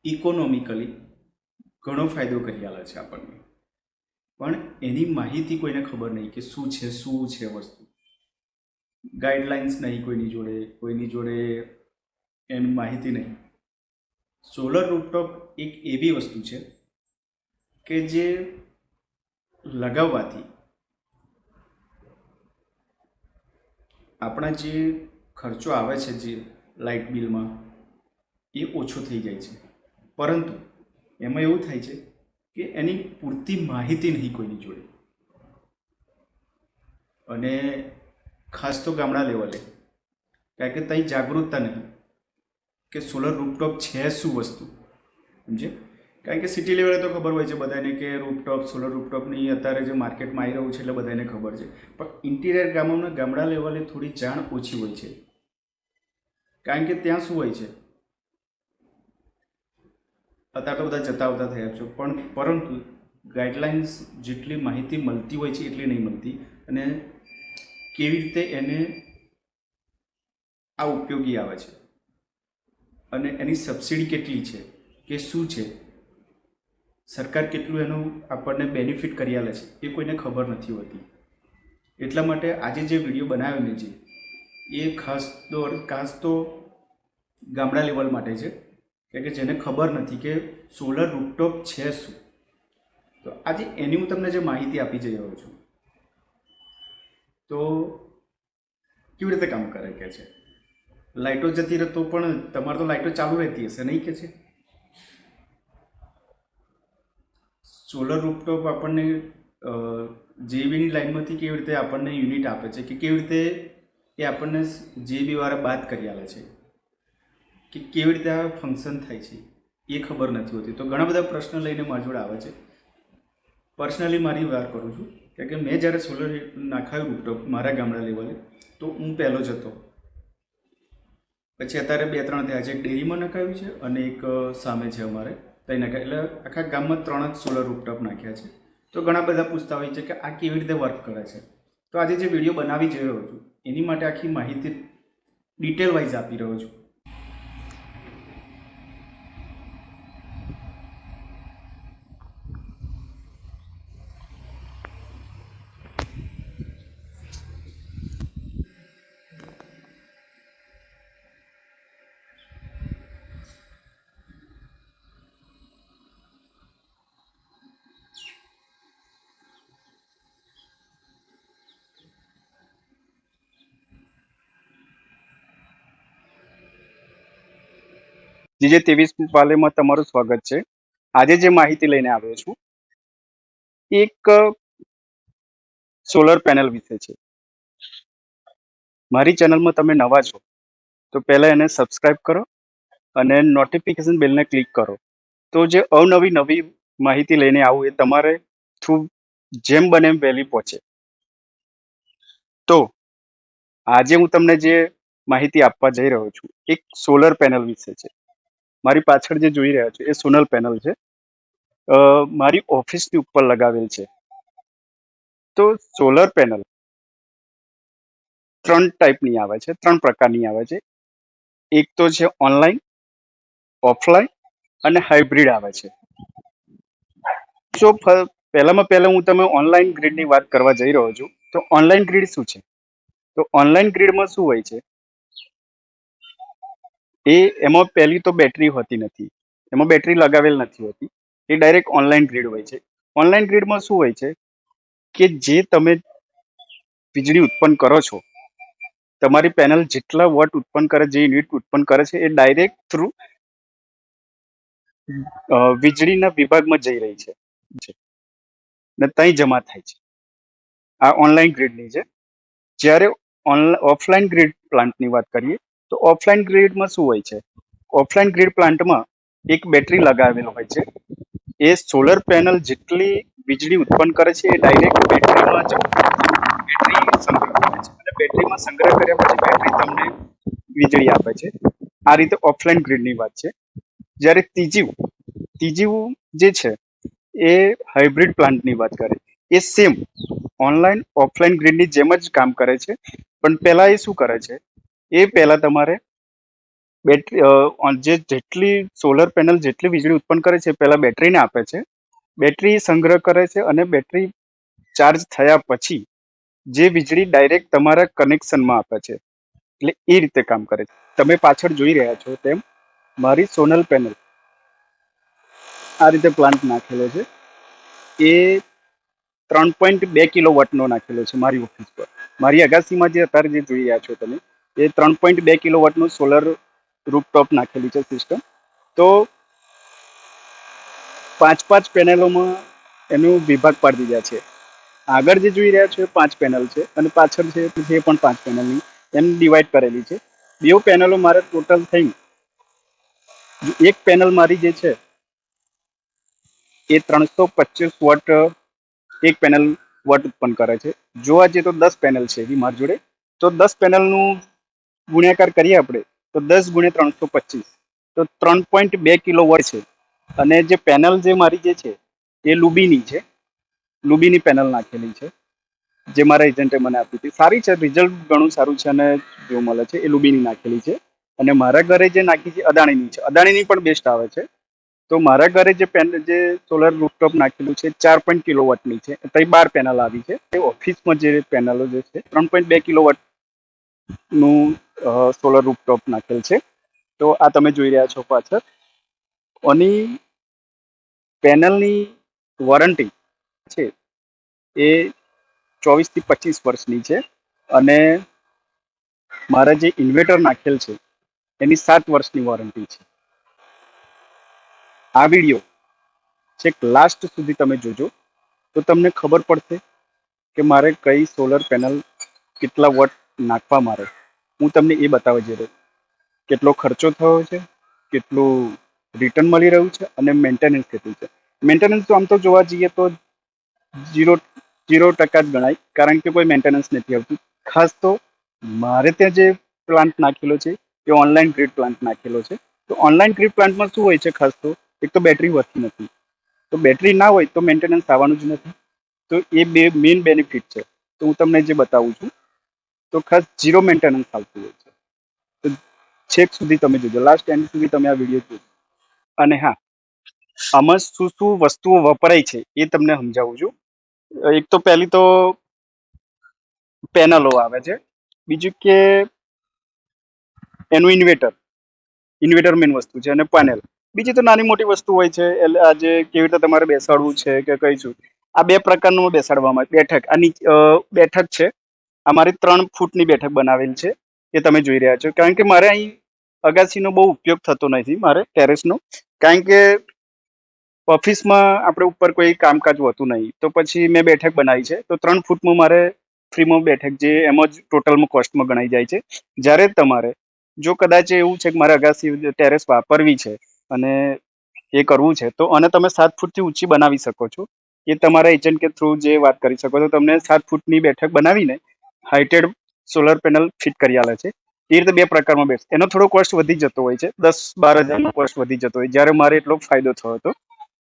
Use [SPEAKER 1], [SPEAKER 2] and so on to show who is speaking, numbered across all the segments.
[SPEAKER 1] Economically ઘણો ફાયદો કરી આલે છે આપણને, પણ એની માહિતી કોઈને ખબર નહીં કે શું છે વસ્તુ. ગાઈડલાઇન્સ નહીં કોઈની જોડે એની માહિતી નહીં. સોલર રૂફટોપ એક એવી વસ્તુ છે કે જે લગાવવાથી આપણા જે ખર્ચો આવે છે જે લાઇટ બિલમાં એ ઓછો થઈ જાય છે. પરંતુ એમાં એવું થાય છે કે એની પૂરતી માહિતી નહીં કોઈની જોડે, અને ખાસ તો ગામડા લેવલે, કારણ કે ત્યાં જાગૃતતા નહીં કે સોલર રૂફટોપ છે શું વસ્તુ, સમજે. કારણ કે સિટી લેવલે તો ખબર હોય છે બધાને કે રૂફટોપ સોલર રૂફટોપની અત્યારે જે માર્કેટમાં આવી રહ્યું છે એટલે બધાને ખબર છે, પણ ઇન્ટિરિયર ગામડા લેવલે થોડી જાણ ઓછી હોય છે. કારણ કે ત્યાં શું હોય છે, અત્યારે તો બધા જતા આવતા થયા છો, પણ પરંતુ ગાઈડલાઇન્સ જેટલી માહિતી મળતી હોય છે એટલી નહીં મળતી, અને કેવી રીતે એને આ ઉપયોગી આવે છે અને એની સબસિડી કેટલી છે કે શું છે, સરકાર કેટલું એનું આપણને બેનિફિટ કરી આલે છે એ કોઈને ખબર નથી હોતી. એટલા માટે આજે જે વિડીયો બનાવ્યો મેં જે એ ખાસ તો ગામડા લેવલ માટે છે કે જેને ખબર નથી કે સોલર રૂફટોપ છે શું. તો આજે એની હું તમને જે માહિતી આપી જઈ રહ્યો છું, તો કેવી રીતે કામ કરે કે છે. લાઇટો જતી રહે તો પણ તમારે તો લાઇટો ચાલુ રહેતી હશે નહીં કે છે. સોલર રૂફટોપ આપણને જેબીની લાઇનમાંથી કેવી રીતે આપણને યુનિટ આપે છે, કે કેવી રીતે એ આપણને જેબી વાળા બાદ કરી આલે છે, કે કેવી રીતે આ ફંક્શન થાય છે એ ખબર નથી હોતી. તો ઘણા બધા પ્રશ્ન લઈને મારી જોડે આવે છે. પર્સનલી મારી વાત કરું છું કે મેં જ્યારે સોલર નાખાયું રૂફટોપ મારા ગામડા લેવલે, તો હું પહેલો જ હતો. પછી અત્યારે 2-3 થયા છે. એક ડેરીમાં નખાવ્યું છે અને એક સામે છે અમારે ત્યાં નખાય, એટલે આખા ગામમાં 3 જ સોલર રૂફટોપ નાખ્યા છે. તો ઘણા બધા પૂછતા હોય છે કે આ કેવી રીતે વર્ક કરે છે. તો આજે જે વિડીયો બનાવી જઈ રહ્યો છું એની માટે આખી માહિતી ડિટેલ વાઇઝ આપી રહ્યો છું. GJ23 પાલેમાં તમારું સ્વાગત છે. આજે જે માહિતી લઈને આવ્યો છું એક સોલર પેનલ વિશે છે. મારી ચેનલમાં તમે નવા છો તો પહેલા એને સબસ્ક્રાઇબ કરો અને નોટિફિકેશન બેલને ક્લિક કરો, તો જે નવી માહિતી લઈને આવું એ તમારે થ્રુ જેમ બને એમ વહેલી પહોંચે. તો આજે હું તમને જે માહિતી આપવા જઈ રહ્યો છું એક સોલર પેનલ વિશે છે. મારી પાછળ જે જોઈ રહ્યા છો એ સોલર પેનલ છે, મારી ઓફિસની ઉપર લગાવેલ છે. તો સોલર પેનલ 3 ટાઈપની આવે છે, 3 પ્રકારની આવે છે. એક તો છે ઓનલાઈન, ઓફલાઈન અને હાઇબ્રિડ આવે છે. તો પહેલા હું તમે ઓનલાઈન ગ્રીડની વાત કરવા જઈ રહ્યો છું. તો ઓનલાઈન ગ્રીડ શું છે? તો ઓનલાઈન ગ્રીડમાં શું હોય છે, એમાં પહેલી તો બેટરી હોતી નથી, એમાં બેટરી લગાવેલ નથી હોતી, એ ડાયરેક્ટ ઓનલાઈન ગ્રીડ હોય છે. ઓનલાઈન ગ્રીડમાં શું હોય છે કે જે તમે વીજળી ઉત્પન્ન કરો છો, તમારી પેનલ જેટલા વોટ ઉત્પન્ન કરે, જે યુનિટ ઉત્પન્ન કરે છે એ ડાયરેક્ટ થ્રુ વીજળીના વિભાગમાં જઈ રહી છે ને ત્યાં જમા થાય છે. આ ઓનલાઈન ગ્રીડની છે. જ્યારે ઓફલાઈન ગ્રીડ પ્લાન્ટની વાત કરીએ તો ઓફલાઈન ગ્રીડમાં શું હોય છે, ઓફલાઈન ગ્રીડ પ્લાન્ટમાં એક બેટરી લગાવેલો હોય છે. એ સોલર પેનલ જેટલી વીજળી ઉત્પન્ન કરે છે એ ડાયરેક્ટ બેટરીમાં બેટરી સંગ્રહ કરે છે, અને બેટરીમાં સંગ્રહ કર્યા પછી બેટરી તમને વીજળી આપે છે. આ રીતે ઓફલાઈન ગ્રીડની વાત છે. જ્યારે ત્રીજી જે છે એ હાઇબ્રિડ પ્લાન્ટની વાત કરે. એ સેમ ઓનલાઈન ઓફલાઈન ગ્રીડની જેમ જ કામ કરે છે, પણ પહેલા એ શું કરે છે, એ પહેલા તમારે
[SPEAKER 2] બેટરી જેટલી સોલર પેનલ જેટલી વીજળી ઉત્પન્ન કરે છે પહેલા બેટરીને આપે છે. બેટરી સંગ્રહ કરે છે અને બેટરી ચાર્જ થયા પછી જે વીજળી ડાયરેક્ટ તમારા કનેક્શનમાં આપે છે. એટલે એ રીતે કામ કરે છે. તમે પાછળ જોઈ રહ્યા છો તેમ મારી સોનલ પેનલ આ રીતે પ્લાન્ટ નાખેલો છે. એ 3.2 કિલોવોટનો નાખેલો છે મારી ઓફિસ પર. મારી અગાસીમાં જે અત્યારે જે જોઈ રહ્યા છો તમે એ 3.2 કિલોવોટનું સોલર રૂફટોપ નાખેલી છે સિસ્ટમ. તો 5 5 પેનલોમાં એનું વિભાગ પાડી દીધા છે. આગળ જે જોઈ રહ્યા છો એ 5 પેનલ છે અને પાછળ છે એ પણ 5 પેનલની એમ ડિવાઈડ કરેલી છે. બે પેનલો મારે ટોટલ થઈ એક પેનલ મારી જે છે એ 325 વોટ એક પેનલ વોટ ઉત્પન્ન કરે છે. જોવા જઈએ તો 10 પેનલ છે એવી મારી જોડે. તો 10 પેનલનું ગુણ્યાકાર કરીએ આપણે તો 10 × 325 તો 3.2 કિલોવોટ છે. અને જે પેનલ જે મારી જે છે એ લુબીની છે. લુબીની પેનલ નાખેલી છે જે મારા એજન્ટે મને આપી હતી. સારી છે, રિઝલ્ટ ઘણું સારું છે અને જો મળે છે એ લુબીની નાખેલી છે. અને મારા ઘરે જે નાખી છે અદાણીની છે. અદાણીની પણ બેસ્ટ આવે છે. તો મારા ઘરે જે સોલર રૂફટોપ નાખેલું છે 4 કિલોવોટની છે. તો 12 પેનલ આવી છે. એ ઓફિસમાં જે પેનલો જે છે 3.2 કિલોવોટનું સોલર રૂફટોપ નાખેલ છે. તો આ તમે જોઈ રહ્યા છો પાછળ. અને પેનલની વોરંટી છે એ 24 થી 25 વર્ષની છે. અને મારા જે ઇન્વર્ટર નાખેલ છે એની 7 વર્ષની વોરંટી છે. આ વિડીયો છેક લાસ્ટ સુધી તમે જોજો તો તમને ખબર પડશે કે મારે કઈ સોલર પેનલ કેટલા વોટ નાખવા મારે. હું તમને એ બતાવવા જઈ રહ્યો. કેટલો ખર્ચો થયો છે, કેટલું રિટર્ન મળી રહ્યું છે અને મેન્ટેનન્સ કેટલું છે. મેન્ટેનન્સ તો આમ તો જોવા જઈએ તો 0% જ ગણાય, કારણ કે કોઈ મેન્ટેનન્સ નથી આવતું. ખાસ તો મારે ત્યાં જે પ્લાન્ટ નાખેલો છે એ ઓનલાઈન ગ્રીડ પ્લાન્ટ નાખેલો છે. તો ઓનલાઈન ગ્રીડ પ્લાન્ટમાં શું હોય છે ખાસ તો એક તો બેટરી હોતી નથી. તો બેટરી ના હોય તો મેન્ટેનન્સ આવવાનું જ નથી. તો એ બે મેઇન બેનિફિટ છે. તો હું તમને જે બતાવું છું તો ખાસ 0 મેન્ટેનન્સ આવતું હોય છે. તો છેક સુધી તમે જોજો, લાસ્ટ એન્ડ સુધી તમે આ વિડીયો જોજો. અને હા, આમાં શું શું વસ્તુઓ વપરાય છે એ તમને સમજાવું છું. એક તો પહેલી તો પેનલો આવે છે. બીજું કે એનું ઇન્વેટર મેઇન વસ્તુ છે અને પેનલ. બીજી તો નાની મોટી વસ્તુ હોય છે. એટલે આજે કેવી રીતે તમારે બેસાડવું છે કે કહીશું. આ બે પ્રકારનું બેસાડવામાં આવે. બેઠક બેઠક છે. અમારી 3 ફૂટની બેઠક બનાવેલ છે એ તમે જોઈ રહ્યા છો. કારણ કે મારે અહીં અગાસીનો બહુ ઉપયોગ થતો નથી મારે ટેરેસનો. કારણ કે ઓફિસમાં આપણે ઉપર કોઈ કામકાજ હોતું નહીં. તો પછી મેં બેઠક બનાવી છે. તો 3 ફૂટમાં મારે ફ્રીમાં બેઠક જે એમાં જ ટોટલમાં કોસ્ટમાં ગણાઈ જાય છે. જ્યારે તમારે જો કદાચ એવું છે કે મારે અગાસી ટેરેસ વાપરવી છે અને એ કરવું છે તો અને તમે 7 ફૂટથી ઊંચી બનાવી શકો છો. એ તમારા એજન્ટ કે થ્રુ જે વાત કરી શકો તો તમને 7 ફૂટની બેઠક બનાવીને હાઇટેડ સોલર પેનલ ફિટ કરી આલે છે. એ રીતે બે પ્રકારમાં બેસે. એનો થોડો કોસ્ટ વધી જતો હોય છે, 10-12 હજારનો કોસ્ટ વધી જતો હોય. જ્યારે મારે એટલો ફાયદો થયો હતો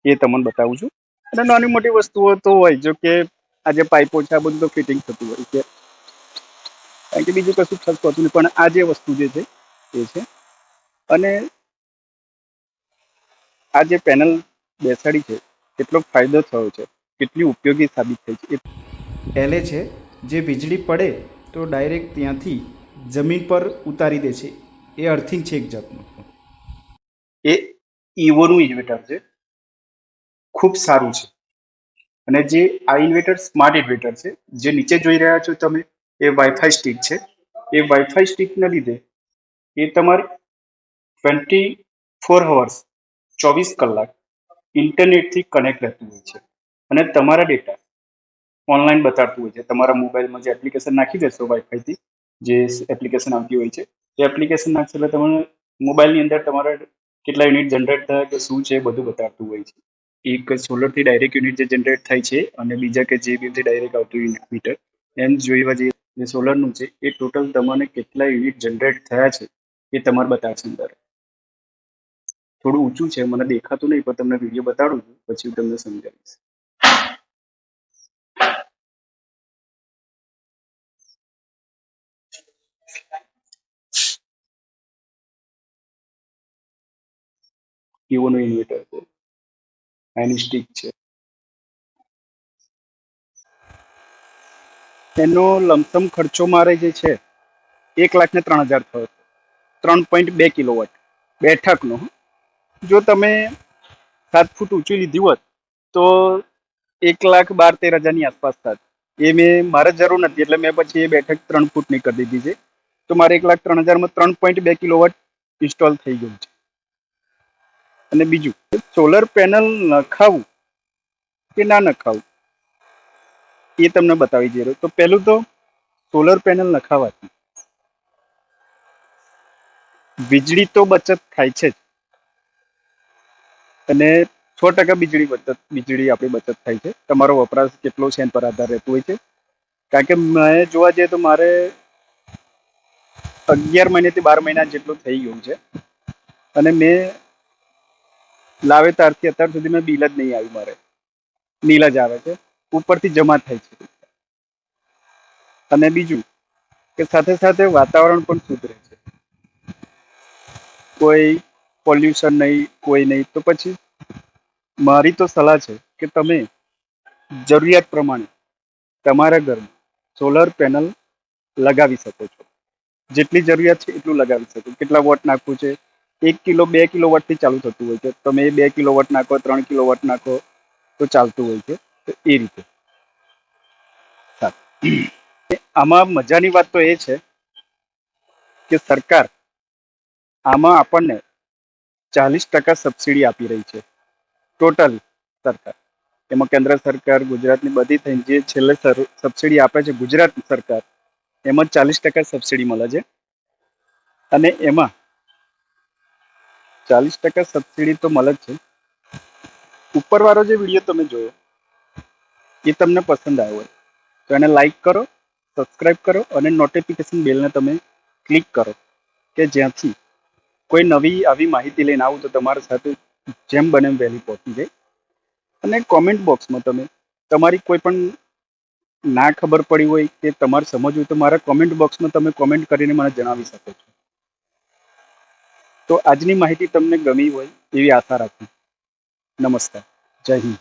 [SPEAKER 2] એ તમને બતાવું છું. અને નાની મોટી વસ્તુઓ તો હોય, જો કે આજે પાઇપો છે આ બધું તો ફિટિંગ થતું હોય છે. કારણ કે બીજું કશું ખર્ચ હોતું નહીં. પણ આ જે વસ્તુ જે છે એ છે. અને આ જે પેનલ બેસાડી છે કેટલો ફાયદો થયો છે, કેટલી ઉપયોગી સાબિત થઈ છે.
[SPEAKER 1] એલે છે જે વીજળી પડે તો ડાયરેક્ટ ત્યાંથી જમીન પર ઉતારી દે છે. એ અર્થિંગ છે એક જાતનું.
[SPEAKER 2] એ ઇવોનું ઇન્વર્ટર છે. ખૂબ સારું છે. અને જે આ ઇન્વર્ટર સ્માર્ટ ઇન્વર્ટર છે. જે નીચે જોઈ રહ્યા છો તમે એ વાઈફાઈ સ્ટિક છે. એ વાઈફાઈ સ્ટિકના લીધે એ તમારે 24 અવર્સ 24 કલાક ઇન્ટરનેટથી કનેક્ટ રહેતું હોય છે. અને તમારા ડેટા ઓનલાઈન બતાડતું હોય છે. તમારા મોબાઈલમાં જે એપ્લિકેશન નાખી દેશો વાઈફાઈથી, જે એપ્લિકેશન આવતી હોય છે એ એપ્લિકેશન નાખશો એટલે તમને મોબાઈલની અંદર તમારા કેટલા યુનિટ જનરેટ થયા કે શું છે એ બધું બતાવતું હોય છે. એક સોલરથી ડાયરેક્ટ યુનિટ જે જનરેટ થાય છે અને બીજા કે જે બીથી ડાયરેક્ટ આવતું યુનિટ મીટર, એમ જોઈવા જઈએ જે સોલરનું છે એ ટોટલ તમને કેટલા યુનિટ જનરેટ થયા છે એ તમારે બતાવશે અંદર. થોડું ઊંચું છે, મને દેખાતું નહીં, પણ તમને વિડીયો બતાડું છું પછી હું તમને સમજાવીશ. વિવોનું ઇન્વર્ટર છે, એની સ્ટીક છે. એનો લમસમ ખર્ચો મારે જે છે 1,03,000 થયો, 3.2 કિલોવોટ બેઠકનો. જો તમે 7 ફૂટ ઊંચી લીધી હોત તો 1,12,13,000 ની આસપાસ થાત. એ મારે જરૂર નથી એટલે મેં પછી એ બેઠક 3 ફૂટની કરી દીધી છે. તો મારે 1,03,000 માં 3.2 કિલોવોટ ઇન્સ્ટોલ થઈ ગયું છે. અને બીજું, સોલર પેનલ નખાવું કે ના નખાવું એ તમને બતાવી જઈ રહ્યો. તો પહેલું તો સોલર પેનલ નખાવાથી વીજળી તો બચત થાય છે જ, અને 100% વીજળી આપણી બચત થાય છે. તમારો વપરાશ કેટલો છે એના પર આધાર રહેતું હોય છે. કારણ કે મેં જોવા જઈએ તો મારે 11 મહિનાથી 12 મહિના જેટલું થઈ ગયું છે, અને મેં લાવે ત્યારથી અત્યાર સુધી મેં બિલ જ નહીં આવ્યું. મારે નીલ જ આવે છે, ઉપરથી જમા થાય છે. અને બીજું કે સાથે સાથે વાતાવરણ પણ શુદ્ધ રહે છે, કોઈ પોલ્યુશન નહીં, કોઈ નહીં. તો પછી મારી તો સલાહ છે કે તમે જરૂરિયાત પ્રમાણે તમારા ઘરમાં સોલર પેનલ લગાવી શકો છો. જેટલી જરૂરિયાત છે એટલું લગાવી શકો. કેટલા વોટ નાખવું છે, 1 કિલો 2 કિલો વોટથી ચાલુ થતું હોય છે. તમે 2 કિલો વોટ નાખો, 3 કિલો વોટ નાખો તો ચાલતું હોય છે. તો એ રીતે આમાં મજાની વાત તો એ છે કે સરકાર આમાં આપણને 40% સબસિડી આપી રહી છે. ટોટલ સરકાર, એમાં કેન્દ્ર સરકાર, ગુજરાતની બધી થઈને જે છેલ્લે સબસિડી આપે છે ગુજરાત સરકાર, એમાં 40% સબસિડી મળે છે. અને એમાં 40% સબસિડી તો મળે જ છે. ઉપરવાળો જે વિડીયો તમે જોયો એ તમને પસંદ આવ્યો હોય તો એને લાઈક કરો, સબસ્ક્રાઈબ કરો અને નોટિફિકેશન બેલને તમે ક્લિક કરો, કે જ્યાંથી કોઈ નવી આવી માહિતી લઈને આવું તો તમારા સાથે જેમ બને એમ વહેલી પહોંચી જાય. અને કોમેન્ટ બોક્સમાં તમે તમારી કોઈ પણ ના ખબર પડી હોય કે તમારે સમજવું હોય તો મારા કોમેન્ટ બોક્સમાં તમે કોમેન્ટ કરીને મને જણાવી શકો છો. તો આજની માહિતી તમને ગમી હોય એવી આશા રાખું. નમસ્કાર, જય હિન્દ.